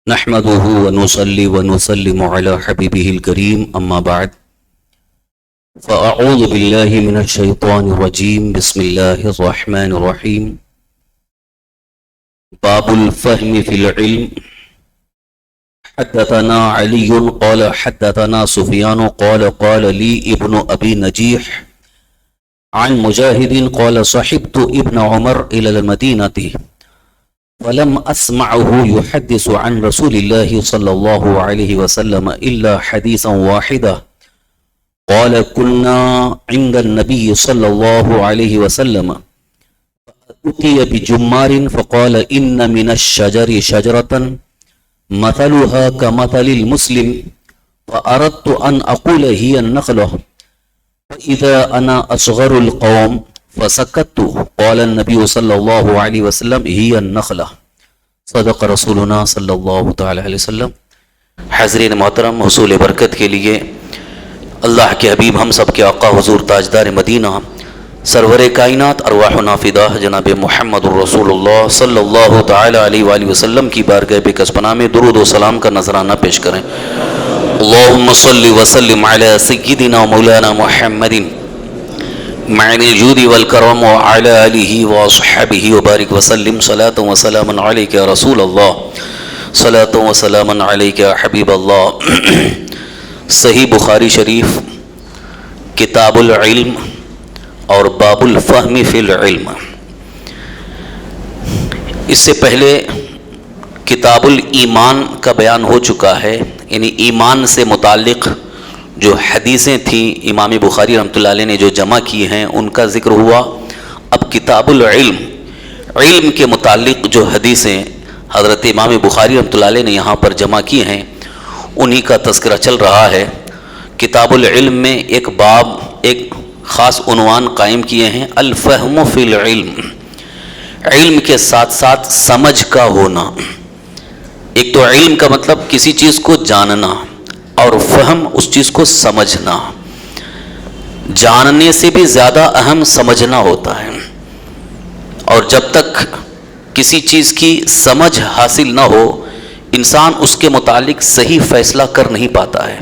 نحمده ونصلي ونسلم على حبيبه الكريم أما بعد فأعوذ بالله من الشيطان الرجيم بسم الله الرحمن الرحيم باب الفهم في العلم حدثنا علي قال حدثنا سفيان قال لي ابن أبي نجيح عن مجاهد قال صحبت ابن عمر إلى المدينة ولم أسمعه يحدث عن رسول الله صلى الله عليه وسلم إلا حديثا واحدا قال كنا عند النبي صلى الله عليه وسلم أتي بجمار فقال إن من الشجر شجرة مثلها كمثل المسلم فأردت أن أقول هي النخلة فإذا أنا أصغر القوم فسكت قال النبي صلی اللہ علیہ وسلم ہی النخلہ صدق رسولنا صلی اللہ تعالی علیہ وسلم۔ حاضرین محترم، حصول برکت کے لیے اللہ کے حبیب ہم سب کے آقا حضور تاجدار مدینہ سرور کائنات ارواحنا فداہ جناب محمد الرسول اللہ صلی اللہ تعالی علیہ وآلہ وسلم کی بارگاہ بکس پناہ میں درود و سلام کا نذرانہ پیش کریں۔ اللہم صلی وسلم علی سیدنا مولانا محمد معنی الجود والکرم وعلى آلہ واصحابہ وبارک وسلم صلاة و سلام علیک یا رسول اللہ صلاة و سلام علیک یا حبیب اللہ۔ صحیح بخاری شریف کتاب العلم اور باب الفہم فی العلم۔ اس سے پہلے کتاب الایمان کا بیان ہو چکا ہے، یعنی ایمان سے متعلق جو حدیثیں تھیں امام بخاری رحمۃ اللہ علیہ نے جو جمع کی ہیں ان کا ذکر ہوا۔ اب کتاب العلم، علم کے متعلق جو حدیثیں حضرت امام بخاری رحمۃ اللہ علیہ نے یہاں پر جمع کی ہیں انہی کا تذکرہ چل رہا ہے۔ کتاب العلم میں ایک باب، ایک خاص عنوان قائم کیے ہیں، الفہم فی العلم، علم کے ساتھ ساتھ سمجھ کا ہونا۔ ایک تو علم کا مطلب کسی چیز کو جاننا، اور فہم اس چیز کو سمجھنا۔ جاننے سے بھی زیادہ اہم سمجھنا ہوتا ہے، اور جب تک کسی چیز کی سمجھ حاصل نہ ہو انسان اس کے متعلق صحیح فیصلہ کر نہیں پاتا ہے،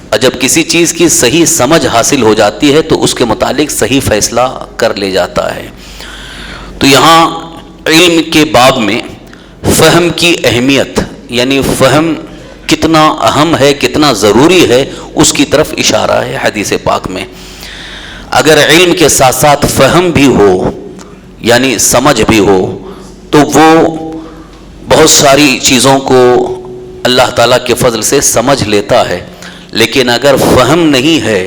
اور جب کسی چیز کی صحیح سمجھ حاصل ہو جاتی ہے تو اس کے متعلق صحیح فیصلہ کر لے جاتا ہے۔ تو یہاں علم کے باب میں فہم کی اہمیت، یعنی فہم کتنا اہم ہے، کتنا ضروری ہے، اس کی طرف اشارہ ہے حدیث پاک میں۔ اگر علم کے ساتھ ساتھ فہم بھی ہو، یعنی سمجھ بھی ہو، تو وہ بہت ساری چیزوں کو اللہ تعالیٰ کے فضل سے سمجھ لیتا ہے، لیکن اگر فہم نہیں ہے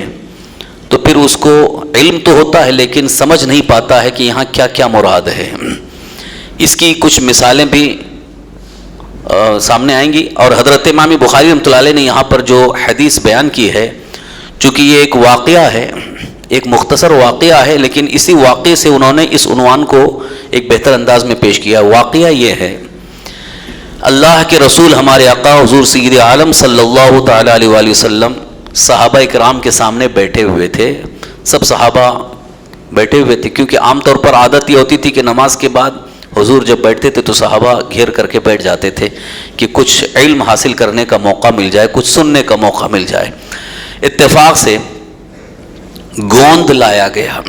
تو پھر اس کو علم تو ہوتا ہے لیکن سمجھ نہیں پاتا ہے کہ یہاں کیا کیا مراد ہے۔ اس کی کچھ مثالیں بھی سامنے آئیں گی، اور حضرت امام بخاری رحمۃ اللہ علیہ نے یہاں پر جو حدیث بیان کی ہے، چونکہ یہ ایک واقعہ ہے، ایک مختصر واقعہ ہے، لیکن اسی واقعے سے انہوں نے اس عنوان کو ایک بہتر انداز میں پیش کیا۔ واقعہ یہ ہے، اللہ کے رسول ہمارے آقا حضور سید عالم صلی اللہ تعالی علیہ وآلہ وسلم صحابہ اکرام کے سامنے بیٹھے ہوئے تھے۔ سب صحابہ بیٹھے ہوئے تھے، کیونکہ عام طور پر عادت یہ ہوتی تھی کہ نماز کے بعد حضور جب بیٹھتے تھے تو صحابہ گھیر کر کے بیٹھ جاتے تھے کہ کچھ علم حاصل کرنے کا موقع مل جائے، کچھ سننے کا موقع مل جائے۔ اتفاق سے گوند لایا گیا،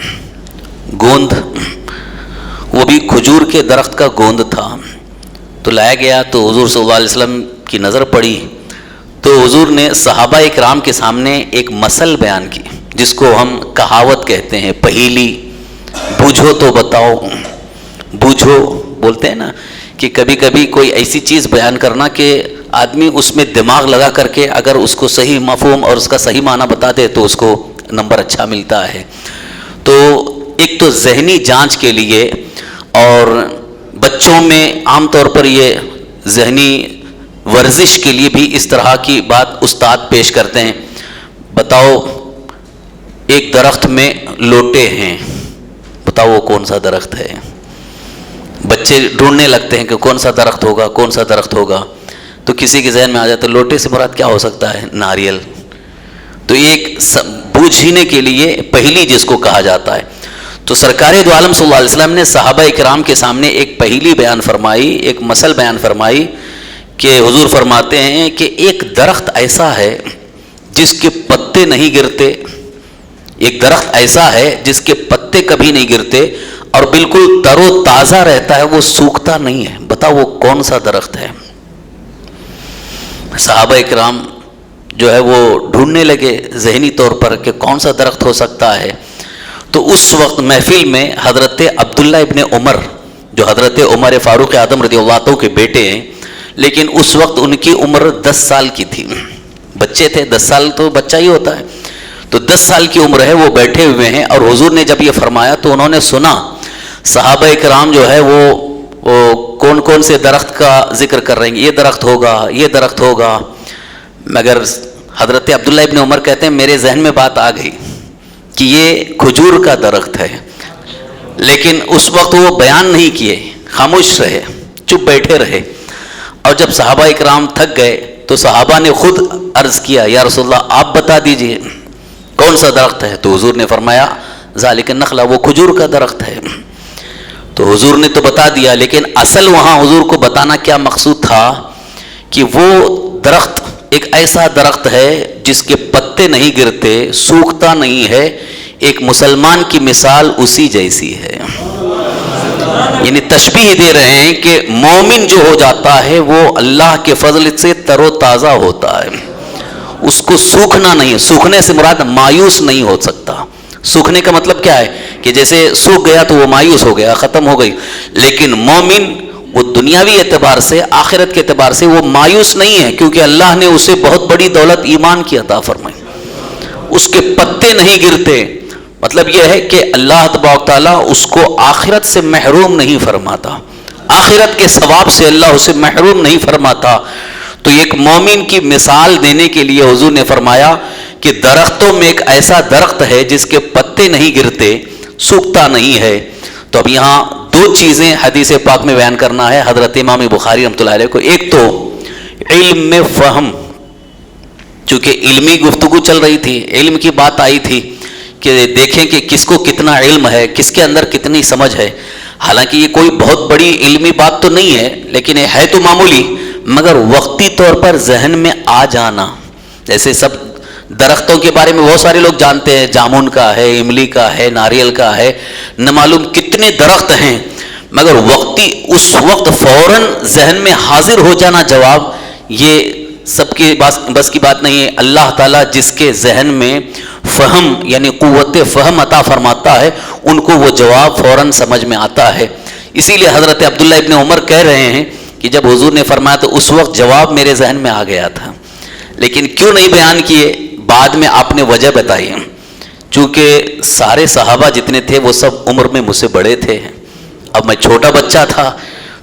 گوند، وہ بھی کھجور کے درخت کا گوند تھا، تو لایا گیا تو حضور صلی اللہ علیہ وسلم کی نظر پڑی، تو حضور نے صحابہ اکرام کے سامنے ایک مثل بیان کی، جس کو ہم کہاوت کہتے ہیں، پہیلی، بوجھو تو بتاؤ، بوجھو بولتے ہیں نا، کہ کبھی کبھی کوئی ایسی چیز بیان کرنا کہ آدمی اس میں دماغ لگا کر کے اگر اس کو صحیح مفہوم اور اس کا صحیح معنی بتا دے تو اس کو نمبر اچھا ملتا ہے۔ تو ایک تو ذہنی جانچ کے لیے، اور بچوں میں عام طور پر یہ ذہنی ورزش کے لیے بھی اس طرح کی بات استاد پیش کرتے ہیں۔ بتاؤ ایک درخت میں لوٹے ہیں، بتاؤ وہ کون سا درخت ہے؟ بچے ڈھونڈنے لگتے ہیں کہ کون سا درخت ہوگا، کون سا درخت ہوگا، تو کسی کے ذہن میں آ جاتا ہے لوٹے سے مراد کیا ہو سکتا ہے؟ ناریل۔ تو ایک بوجھنے کے لیے پہیلی جس کو کہا جاتا ہے، تو سرکار دو عالم صلی اللہ علیہ وسلم نے صحابہ اکرام کے سامنے ایک پہیلی بیان فرمائی، ایک مثل بیان فرمائی کہ حضور فرماتے ہیں کہ ایک درخت ایسا ہے جس کے پتے نہیں گرتے، ایک درخت ایسا ہے جس کے پتے کبھی نہیں گرتے اور بالکل تر و تازہ رہتا ہے، وہ سوکھتا نہیں ہے۔ بتاؤ وہ کون سا درخت ہے؟ صحابہ اکرام جو ہے وہ ڈھونڈنے لگے ذہنی طور پر کہ کون سا درخت ہو سکتا ہے۔ تو اس وقت محفل میں حضرت عبداللہ ابن عمر، جو حضرت عمر فاروق اعظم رضی اللہ عنہ کے بیٹے ہیں، لیکن اس وقت ان کی عمر 10 سال کی تھی، بچے تھے، 10 سال تو بچہ ہی ہوتا ہے، تو 10 سال کی عمر ہے، وہ بیٹھے ہوئے ہیں اور حضور نے جب یہ فرمایا تو انہوں نے سنا صحابہ اکرام جو ہے وہ کون کون سے درخت کا ذکر کر رہے ہیں، یہ درخت ہوگا، یہ درخت ہوگا، مگر حضرت عبداللہ ابن عمر کہتے ہیں میرے ذہن میں بات آ گئی کہ یہ کھجور کا درخت ہے، لیکن اس وقت وہ بیان نہیں کیے، خاموش رہے، چپ بیٹھے رہے۔ اور جب صحابہ اکرام تھک گئے تو صحابہ نے خود عرض کیا یا رسول اللہ آپ بتا دیجئے کون سا درخت ہے؟ تو حضور نے فرمایا ذالک النخلہ، وہ کھجور کا درخت ہے۔ تو حضور نے تو بتا دیا، لیکن اصل وہاں حضور کو بتانا کیا مقصود تھا کہ وہ درخت ایک ایسا درخت ہے جس کے پتے نہیں گرتے، سوکھتا نہیں ہے، ایک مسلمان کی مثال اسی جیسی ہے۔ یعنی تشبیہ دے رہے ہیں کہ مومن جو ہو جاتا ہے وہ اللہ کے فضل سے تر و تازہ ہوتا ہے، اس کو سوکھنا نہیں، سوکھنے سے مراد مایوس نہیں ہو سکتا۔ سوکھنے کا مطلب کیا ہے کہ جیسے سوکھ گیا تو وہ مایوس ہو گیا، ختم ہو گئی، لیکن مومن وہ دنیاوی اعتبار سے، آخرت کے اعتبار سے وہ مایوس نہیں ہے، کیونکہ اللہ نے اسے بہت بڑی دولت ایمان کی عطا فرمائی، اس کے پتے نہیں گرتے۔ مطلب یہ ہے کہ اللہ تبارک تعالیٰ اس کو آخرت سے محروم نہیں فرماتا، آخرت کے ثواب سے اللہ اسے محروم نہیں فرماتا۔ تو ایک مومن کی مثال دینے کے لیے حضور نے فرمایا کہ درختوں میں ایک ایسا درخت ہے جس کے پتے نہیں گرتے، سوکھتا نہیں ہے۔ تو اب یہاں 2 چیزیں حدیث پاک میں بیان کرنا ہے حضرت امام بخاری رحمۃ اللہ علیہ کو۔ ایک تو علم میں فہم، چونکہ علمی گفتگو چل رہی تھی، علم کی بات آئی تھی کہ دیکھیں کہ کس کو کتنا علم ہے، کس کے اندر کتنی سمجھ ہے۔ حالانکہ یہ کوئی بہت بڑی علمی بات تو نہیں ہے، لیکن یہ ہے تو معمولی، مگر وقتی طور پر ذہن میں آ جانا۔ جیسے سب درختوں کے بارے میں بہت سارے لوگ جانتے ہیں، جامن کا ہے، املی کا ہے، ناریل کا ہے، نہ معلوم کتنے درخت ہیں، مگر وقتی اس وقت فوراً ذہن میں حاضر ہو جانا جواب، یہ سب کے بس کی بات نہیں ہے۔ اللہ تعالیٰ جس کے ذہن میں فہم یعنی قوت فہم عطا فرماتا ہے، ان کو وہ جواب فوراً سمجھ میں آتا ہے۔ اسی لیے حضرت عبداللہ ابن عمر کہہ رہے ہیں کہ جب حضور نے فرمایا تو اس وقت جواب میرے ذہن میں آ گیا تھا، لیکن کیوں نہیں بیان کیے؟ بعد میں آپ نے وجہ بتائی، چونکہ سارے صحابہ جتنے تھے وہ سب عمر میں مجھ سے بڑے تھے، اب میں چھوٹا بچہ تھا،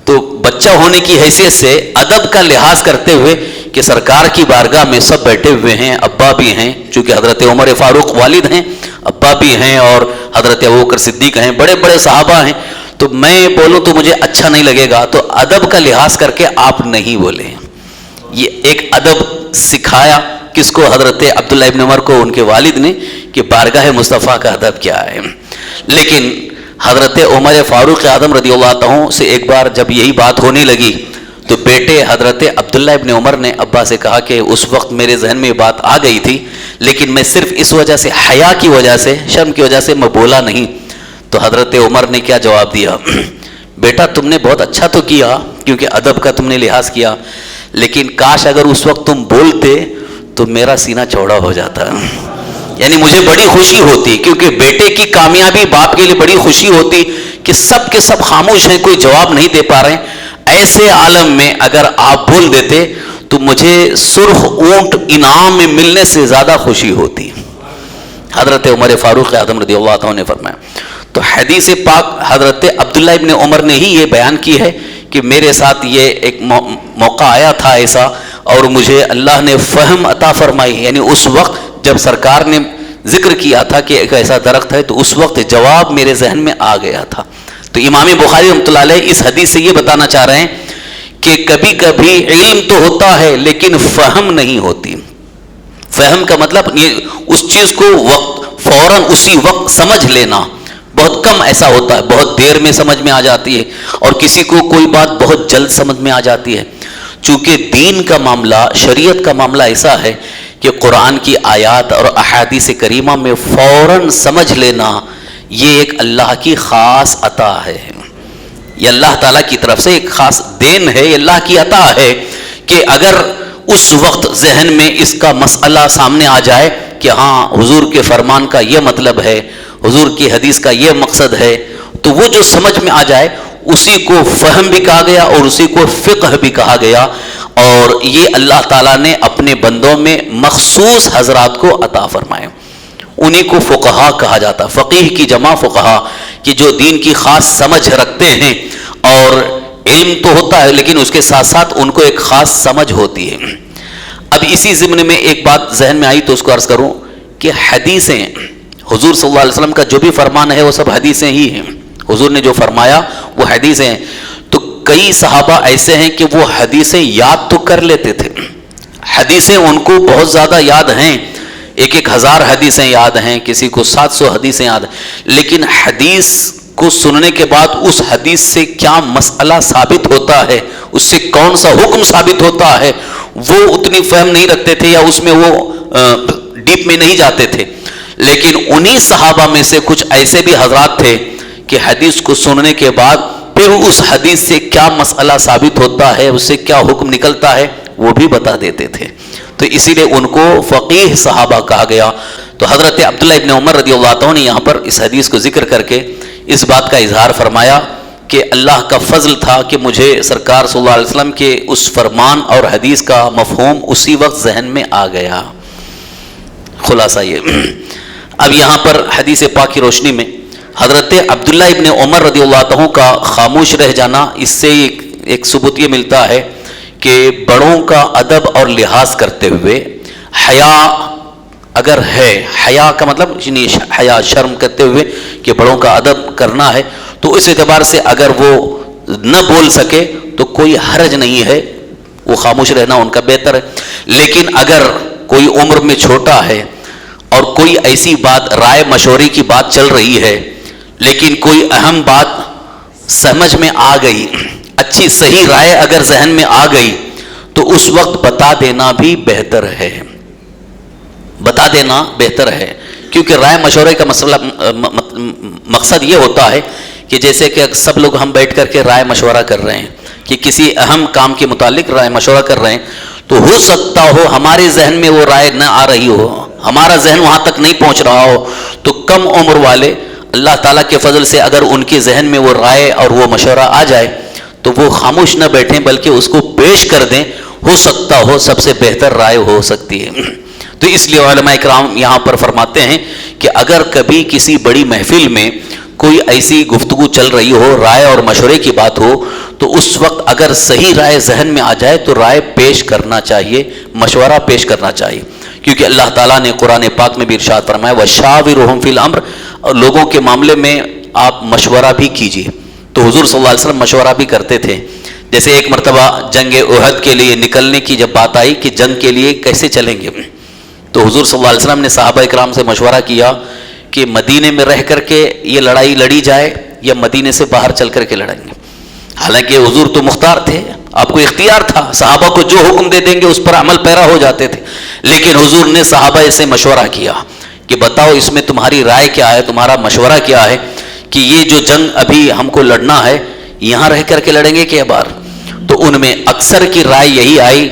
تو بچہ ہونے کی حیثیت سے ادب کا لحاظ کرتے ہوئے کہ سرکار کی بارگاہ میں سب بیٹھے ہوئے ہیں، ابا بھی ہیں، چونکہ حضرت عمر فاروق والد ہیں، ابا بھی ہیں، اور حضرت ابوبکر صدیق ہیں، بڑے بڑے صحابہ ہیں، تو میں بولوں تو مجھے اچھا نہیں لگے گا، تو ادب کا لحاظ کر کے آپ نہیں بولے۔ یہ ایک ادب سکھایا کس کو؟ حضرت عبداللہ ابن عمر کو، ان کے والد نے، کہ بارگاہ مصطفیٰ کا ادب کیا ہے۔ لیکن حضرت عمر فاروق اعظم رضی اللہ عنہ سے ایک بار جب یہی بات ہونے لگی تو بیٹے حضرت عبداللہ ابن عمر نے ابا سے کہا کہ اس وقت میرے ذہن میں یہ بات آ گئی تھی، لیکن میں صرف اس وجہ سے، حیا کی وجہ سے، شرم کی وجہ سے میں بولا نہیں۔ تو حضرت عمر نے کیا جواب دیا؟ بیٹا تم نے بہت اچھا تو کیا، کیونکہ ادب کا تم نے لحاظ کیا، لیکن کاش اگر اس وقت تم بولتے تو میرا سینہ چوڑا ہو جاتا۔ یعنی مجھے بڑی خوشی ہوتی، کیونکہ بیٹے کی کامیابی باپ کے لیے بڑی خوشی ہوتی کہ سب کے سب خاموش ہیں، کوئی جواب نہیں دے پا رہے ہیں، ایسے عالم میں اگر آپ بول دیتے تو مجھے سرخ اونٹ انعام میں ملنے سے زیادہ خوشی ہوتی۔ حضرت عمر فاروق اعظم رضی اللہ عنہ نے فرمایا۔ تو حدیث پاک حضرت عبداللہ ابن عمر نے ہی یہ بیان کی ہے کہ میرے ساتھ یہ ایک موقع آیا تھا ایسا، اور مجھے اللہ نے فہم عطا فرمائی، یعنی اس وقت جب سرکار نے ذکر کیا تھا کہ ایک ایسا درخت ہے تو اس وقت جواب میرے ذہن میں آ گیا تھا۔ تو امام بخاری رحمۃ اللہ علیہ اس حدیث سے یہ بتانا چاہ رہے ہیں کہ کبھی کبھی علم تو ہوتا ہے لیکن فہم نہیں ہوتی۔ فہم کا مطلب یہ اس چیز کو فوراً اسی وقت سمجھ لینا، بہت کم ایسا ہوتا ہے، بہت دیر میں سمجھ میں آ جاتی ہے، اور کسی کو کوئی بات بہت جلد سمجھ میں آ جاتی ہے۔ چونکہ دین کا معاملہ، شریعت کا معاملہ ایسا ہے کہ قرآن کی آیات اور احادیث کریمہ میں فوراً سمجھ لینا یہ ایک اللہ کی خاص عطا ہے، یہ اللہ تعالیٰ کی طرف سے ایک خاص دین ہے، یہ اللہ کی عطا ہے کہ اگر اس وقت ذہن میں اس کا مسئلہ سامنے آ جائے کہ ہاں حضور کے فرمان کا یہ مطلب ہے، حضور کی حدیث کا یہ مقصد ہے، تو وہ جو سمجھ میں آ جائے اسی کو فہم بھی کہا گیا اور اسی کو فقہ بھی کہا گیا، اور یہ اللہ تعالیٰ نے اپنے بندوں میں مخصوص حضرات کو عطا فرمائے، انہی کو فقہا کہا جاتا، فقیہ کی جمع فقہا، کہ جو دین کی خاص سمجھ رکھتے ہیں، اور علم تو ہوتا ہے لیکن اس کے ساتھ ساتھ ان کو ایک خاص سمجھ ہوتی ہے۔ اب اسی ضمن میں ایک بات ذہن میں آئی تو اس کو عرض کروں کہ حدیثیں، حضور صلی اللہ علیہ وسلم کا جو بھی فرمان ہے وہ سب حدیثیں ہی ہیں، حضور نے جو فرمایا وہ حدیثیں ہیں، تو کئی صحابہ ایسے ہیں کہ وہ حدیثیں یاد تو کر لیتے تھے، حدیثیں ان کو بہت زیادہ یاد ہیں، 1000 حدیثیں یاد ہیں، کسی کو 700 حدیثیں یاد ہیں، لیکن حدیث کو سننے کے بعد اس حدیث سے کیا مسئلہ ثابت ہوتا ہے، اس سے کون سا حکم ثابت ہوتا ہے، وہ اتنی فہم نہیں رکھتے تھے یا اس میں وہ ڈیپ میں نہیں جاتے تھے۔ لیکن انہی صحابہ میں سے کچھ ایسے بھی حضرات تھے کہ حدیث کو سننے کے بعد پھر اس حدیث سے کیا مسئلہ ثابت ہوتا ہے، اس سے کیا حکم نکلتا ہے، وہ بھی بتا دیتے تھے، تو اسی لیے ان کو فقیہ صحابہ کہا گیا۔ تو حضرت عبداللہ ابن عمر رضی اللہ عنہ نے یہاں پر اس حدیث کو ذکر کر کے اس بات کا اظہار فرمایا کہ اللہ کا فضل تھا کہ مجھے سرکار صلی اللہ علیہ وسلم کے اس فرمان اور حدیث کا مفہوم اسی وقت ذہن میں آ گیا۔ خلاصہ یہ، اب یہاں پر حدیث پاک کی روشنی میں حضرت عبداللہ ابن عمر رضی اللہ عنہ کا خاموش رہ جانا، اس سے ایک ثبوت یہ ملتا ہے کہ بڑوں کا ادب اور لحاظ کرتے ہوئے حیا اگر ہے، حیا کا مطلب حیا شرم کرتے ہوئے کہ بڑوں کا ادب کرنا ہے، تو اس اعتبار سے اگر وہ نہ بول سکے تو کوئی حرج نہیں ہے، وہ خاموش رہنا ان کا بہتر ہے۔ لیکن اگر کوئی عمر میں چھوٹا ہے اور کوئی ایسی بات، رائے مشورے کی بات چل رہی ہے، لیکن کوئی اہم بات سمجھ میں آ گئی، اچھی صحیح رائے اگر ذہن میں آ گئی، تو اس وقت بتا دینا بھی بہتر ہے، بتا دینا بہتر ہے، کیونکہ رائے مشورے کا مسئلہ مقصد یہ ہوتا ہے کہ جیسے کہ سب لوگ ہم بیٹھ کر کے رائے مشورہ کر رہے ہیں کہ کسی اہم کام کے متعلق رائے مشورہ کر رہے ہیں، تو ہو سکتا ہو ہمارے ذہن میں وہ رائے نہ آ رہی ہو، ہمارا ذہن وہاں تک نہیں پہنچ رہا ہو، تو کم عمر والے اللہ تعالیٰ کے فضل سے اگر ان کے ذہن میں وہ رائے اور وہ مشورہ آ جائے تو وہ خاموش نہ بیٹھیں بلکہ اس کو پیش کر دیں، ہو سکتا ہو سب سے بہتر رائے ہو سکتی ہے۔ تو اس لیے علماء اکرام یہاں پر فرماتے ہیں کہ اگر کبھی کسی بڑی محفل میں کوئی ایسی گفتگو چل رہی ہو، رائے اور مشورے کی بات ہو، تو اس وقت اگر صحیح رائے ذہن میں آ جائے تو رائے پیش کرنا چاہیے، مشورہ پیش کرنا چاہیے، کیونکہ اللہ تعالیٰ نے قرآن پاک میں بھی ارشاد فرمایا وَشَاوِرْهُمْ فِي الْأَمْرِ، اور لوگوں کے معاملے میں آپ مشورہ بھی کیجیے۔ تو حضور صلی اللہ علیہ وسلم مشورہ بھی کرتے تھے، جیسے ایک مرتبہ جنگ احد کے لیے نکلنے کی جب بات آئی کہ جنگ کے لیے کیسے چلیں گے، تو حضور صلی اللہ علیہ وسلم نے صحابہ اکرام سے مشورہ کیا کہ مدینے میں رہ کر کے یہ لڑائی لڑی جائے یا مدینے سے باہر چل کر کے لڑیں گے۔ حالانکہ حضور تو مختار تھے، آپ کو اختیار تھا، صحابہ کو جو حکم دے دیں گے اس پر عمل پیرا ہو جاتے تھے، لیکن حضور نے صحابہ سے مشورہ کیا کہ بتاؤ اس میں تمہاری رائے کیا ہے، تمہارا مشورہ کیا ہے کہ یہ جو جنگ ابھی ہم کو لڑنا ہے یہاں رہ کر کے لڑیں گے کہ باہر؟ تو ان میں اکثر کی رائے یہی آئی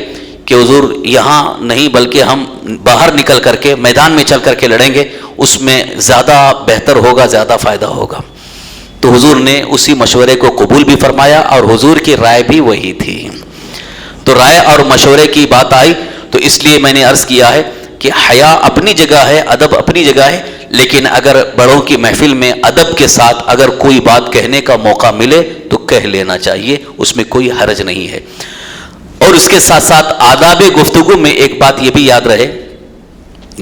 کہ حضور یہاں نہیں بلکہ ہم باہر نکل کر کے میدان میں چل کر کے لڑیں گے، اس میں زیادہ بہتر ہوگا، زیادہ فائدہ ہوگا۔ تو حضور نے اسی مشورے کو قبول بھی فرمایا اور حضور کی رائے بھی وہی تھی۔ تو رائے اور مشورے کی بات آئی تو اس لیے میں نے عرض کیا ہے کہ حیا اپنی جگہ ہے، ادب اپنی جگہ ہے، لیکن اگر بڑوں کی محفل میں ادب کے ساتھ اگر کوئی بات کہنے کا موقع ملے تو کہہ لینا چاہیے، اس میں کوئی حرج نہیں ہے۔ اور اس کے ساتھ ساتھ آداب گفتگو میں ایک بات یہ بھی یاد رہے،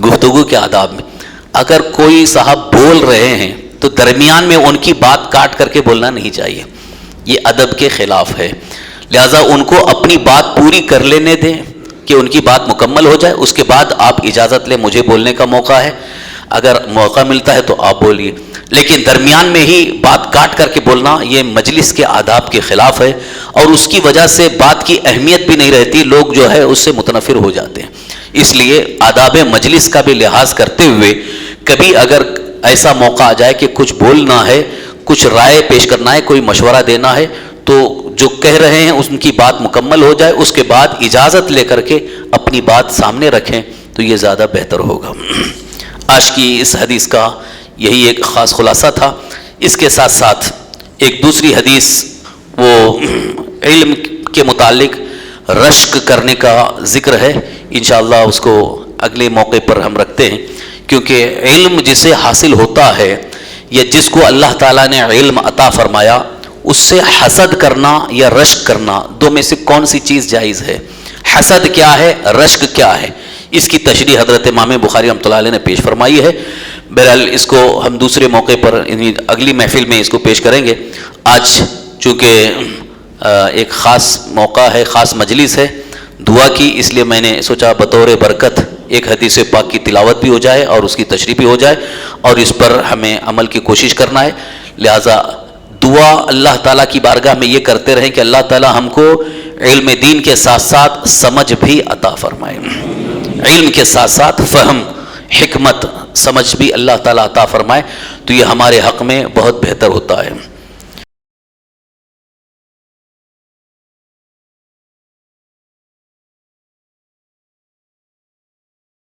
گفتگو کے آداب میں اگر کوئی صاحب بول رہے ہیں تو درمیان میں ان کی بات کاٹ کر کے بولنا نہیں چاہیے، یہ ادب کے خلاف ہے، لہٰذا ان کو اپنی بات پوری کر لینے دیں کہ ان کی بات مکمل ہو جائے، اس کے بعد آپ اجازت لیں مجھے بولنے کا موقع ہے۔ اگر موقع ملتا ہے تو آپ بولیے، لیکن درمیان میں ہی بات کاٹ کر کے بولنا یہ مجلس کے آداب کے خلاف ہے، اور اس کی وجہ سے بات کی اہمیت بھی نہیں رہتی، لوگ جو ہے اس سے متنفر ہو جاتے ہیں۔ اس لیے آداب مجلس کا بھی لحاظ کرتے ہوئے کبھی اگر ایسا موقع آ جائے کہ کچھ بولنا ہے، کچھ رائے پیش کرنا ہے، کوئی مشورہ دینا ہے، تو جو کہہ رہے ہیں ان کی بات مکمل ہو جائے، اس کے بعد اجازت لے کر کے اپنی بات سامنے رکھیں تو یہ زیادہ بہتر ہوگا۔ آج کی اس حدیث کا یہی ایک خاص خلاصہ تھا۔ اس کے ساتھ ساتھ ایک دوسری حدیث وہ علم کے متعلق رشک کرنے کا ذکر ہے، انشاءاللہ اس کو اگلے موقع پر ہم رکھتے ہیں، کیونکہ علم جسے حاصل ہوتا ہے یا جس کو اللہ تعالیٰ نے علم عطا فرمایا، اس سے حسد کرنا یا رشک کرنا دو میں سے کون سی چیز جائز ہے؟ حسد کیا ہے، رشک کیا ہے؟ اس کی تشریح حضرت امام بخاری رحمۃ اللہ علیہ نے پیش فرمائی ہے۔ بہرحال اس کو ہم دوسرے موقع پر اگلی محفل میں اس کو پیش کریں گے۔ آج چونکہ ایک خاص موقع ہے، خاص مجلس ہے دعا کی، اس لیے میں نے سوچا بطور برکت ایک حدیث پاک کی تلاوت بھی ہو جائے اور اس کی تشریح بھی ہو جائے، اور اس پر ہمیں عمل کی کوشش کرنا ہے۔ لہٰذا دعا اللہ تعالیٰ کی بارگاہ میں یہ کرتے رہیں کہ اللہ تعالیٰ ہم کو علم دین کے ساتھ ساتھ سمجھ بھی عطا فرمائے، علم کے ساتھ ساتھ فہم، حکمت، سمجھ بھی اللہ تعالیٰ عطا فرمائے، تو یہ ہمارے حق میں بہت بہتر ہوتا ہے۔